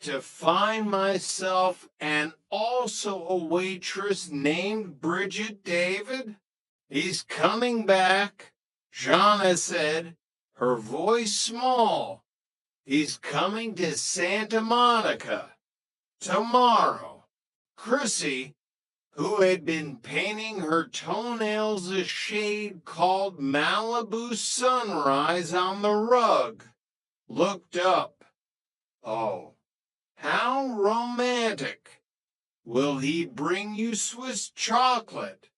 to find myself and also a waitress named Bridget David? He's coming back, Jana said, her voice small. He's coming to Santa Monica tomorrow. Chrissy, who had been painting her toenails a shade called Malibu Sunrise on the rug, looked up. Oh, how romantic. Will he bring you Swiss chocolate?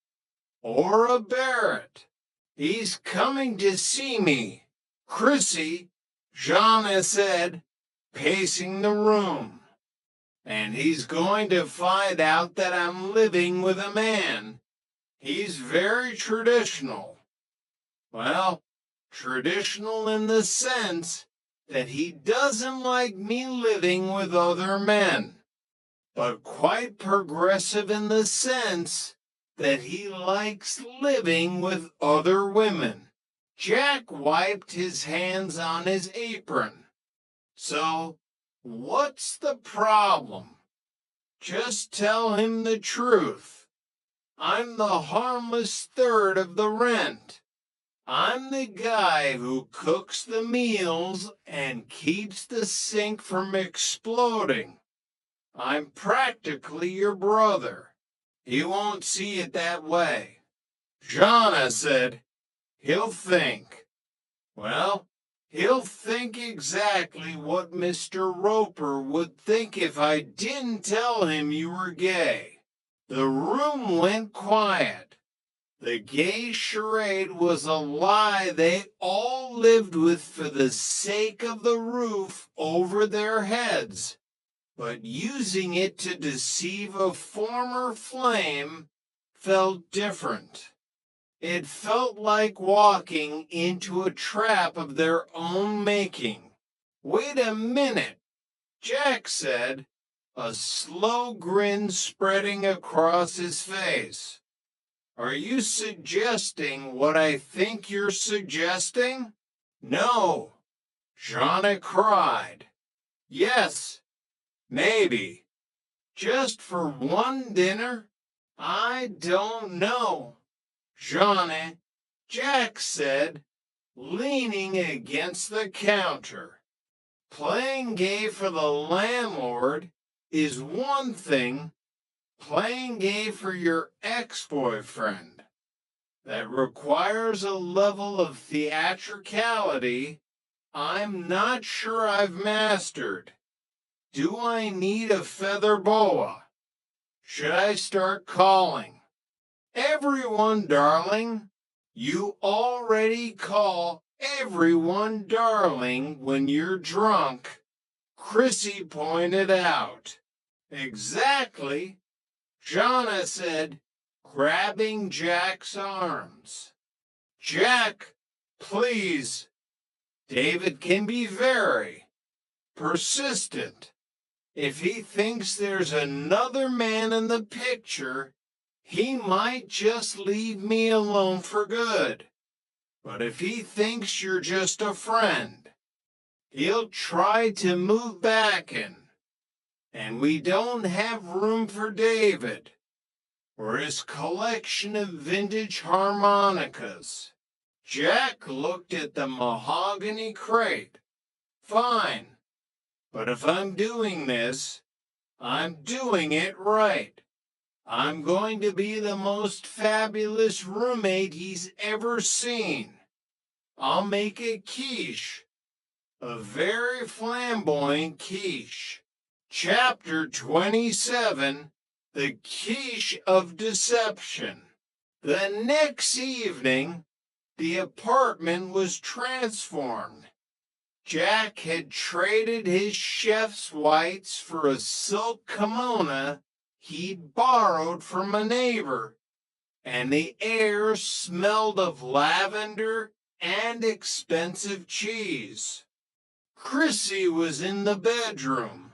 Or a Barrett? He's coming to see me. Chrissy, Jana said, pacing the room. And he's going to find out that I'm living with a man. He's very traditional. Well, traditional in the sense that he doesn't like me living with other men, but quite progressive in the sense that he likes living with other women. Jack wiped his hands on his apron. So, what's the problem? Just tell him the truth. I'm the harmless third of the rent. I'm the guy who cooks the meals and keeps the sink from exploding. I'm practically your brother. He won't see it that way. Jana said, he'll think. Well, he'll think exactly what Mr. Roper would think if I didn't tell him you were gay. The room went quiet. The gay charade was a lie they all lived with for the sake of the roof over their heads. But using it to deceive a former flame felt different. It felt like walking into a trap of their own making. Wait a minute, Jack said, a slow grin spreading across his face. Are you suggesting what I think you're suggesting? No, Jana cried. Yes, maybe. Just for one dinner? I don't know. Jana, Jack said, leaning against the counter. Playing gay for the landlord is one thing. Playing gay for your ex-boyfriend, that requires a level of theatricality I'm not sure I've mastered. Do I need a feather boa? Should I start calling? Everyone, darling. You already call everyone darling when you're drunk, Chrissy pointed out. Exactly. Jana said, grabbing Jack's arms. Jack, please. David can be very persistent. If he thinks there's another man in the picture, he might just leave me alone for good. But if he thinks you're just a friend, he'll try to move back in. And we don't have room for David or his collection of vintage harmonicas. Jack looked at the mahogany crate. Fine, but if I'm doing this, I'm doing it right. I'm going to be the most fabulous roommate he's ever seen. I'll make a quiche, a very flamboyant quiche. Chapter 27, The Quiche of Deception. The next evening, the apartment was transformed. Jack had traded his chef's whites for a silk kimono he'd borrowed from a neighbor, and the air smelled of lavender and expensive cheese. Chrissy was in the bedroom,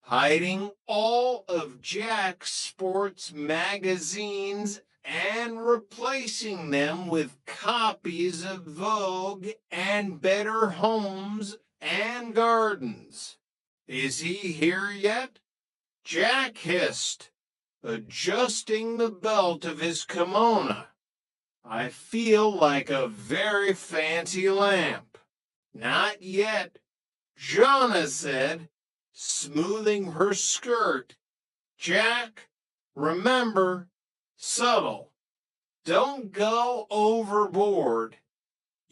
hiding all of Jack's sports magazines and replacing them with copies of Vogue and Better Homes and Gardens. Is he here yet? Jack hissed, adjusting the belt of his kimono. I feel like a very fancy lamp. Not yet, Jonna said, smoothing her skirt. Jack, remember, subtle. Don't go overboard.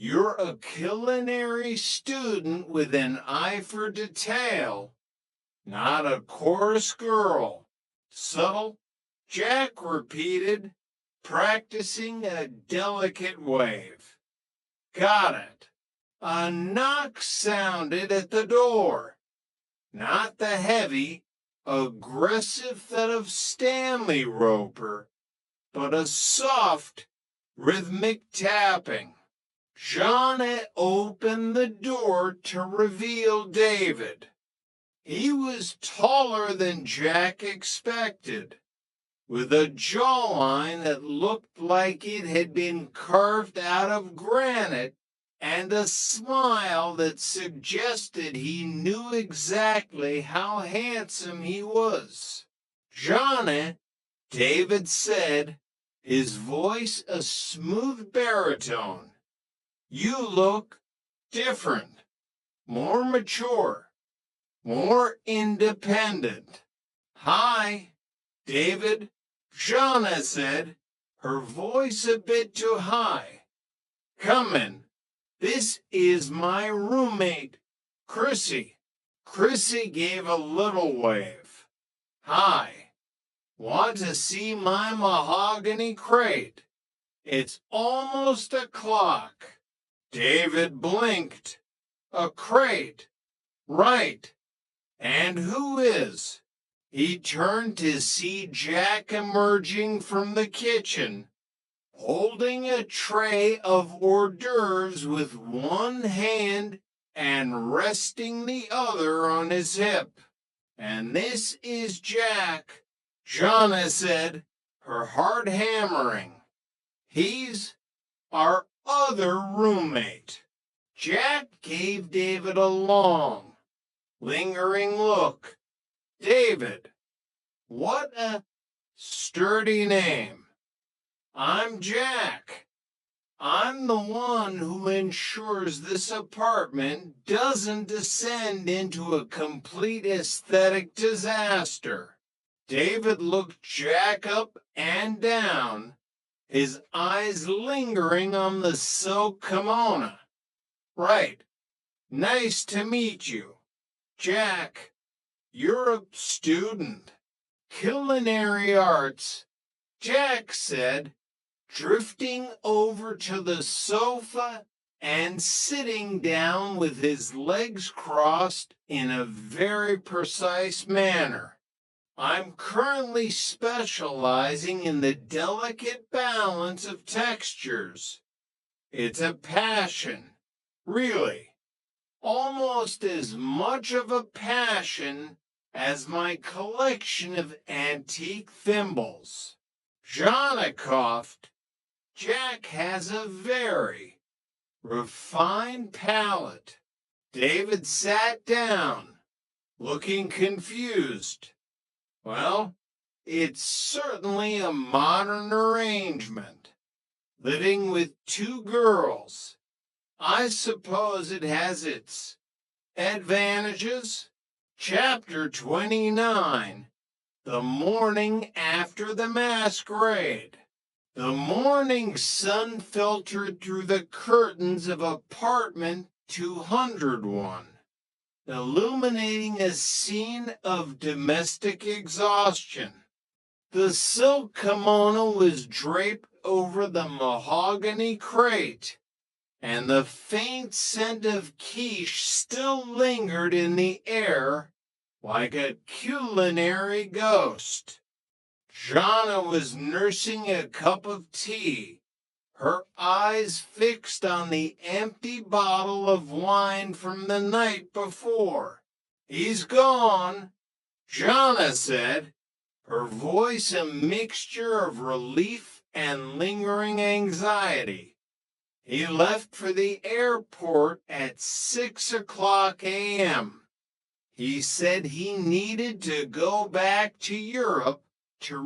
You're a culinary student with an eye for detail, not a chorus girl. Subtle, Jack repeated, practicing a delicate wave. Got it. A knock sounded at the door. Not the heavy, aggressive thud of Stanley Roper, but a soft, rhythmic tapping. Jeanne opened the door to reveal David. He was taller than Jack expected, with a jawline that looked like it had been carved out of granite and a smile that suggested he knew exactly how handsome he was. Jeanne, David said, his voice a smooth baritone. You look different, more mature, more independent. Hi, David, Jeanne said, her voice a bit too high. Come in. This is my roommate, Chrissy. Chrissy gave a little wave. Hi. Want to see my mahogany crate? It's almost o'clock. David blinked. A crate. Right. And who is? He turned to see Jack emerging from the kitchen, holding a tray of hors d'oeuvres with one hand and resting the other on his hip. And this is Jack, Jonna said, her heart hammering. He's our other roommate. Jack gave David a long, lingering look. David, what a sturdy name. I'm Jack. I'm the one who ensures this apartment doesn't descend into a complete aesthetic disaster. David looked Jack up and down, his eyes lingering on the silk kimono. Right. Nice to meet you. Jack, you're a student. Culinary arts, Jack said, drifting over to the sofa and sitting down with his legs crossed in a very precise manner. I'm currently specializing in the delicate balance of textures. It's a passion, really. Almost as much of a passion as my collection of antique thimbles. Jonna coughed. Jack has a very refined palate. David sat down, looking confused. Well, it's certainly a modern arrangement. Living with two girls. I suppose it has its advantages. Chapter 29. The morning after the masquerade. The morning sun filtered through the curtains of apartment 201, illuminating a scene of domestic exhaustion. The silk kimono was draped over the mahogany crate, and the faint scent of quiche still lingered in the air like a culinary ghost. Jonna was nursing a cup of tea, her eyes fixed on the empty bottle of wine from the night before. He's gone, Jonna said, her voice a mixture of relief and lingering anxiety. He left for the airport at 6 o'clock a.m. He said he needed to go back to Europe to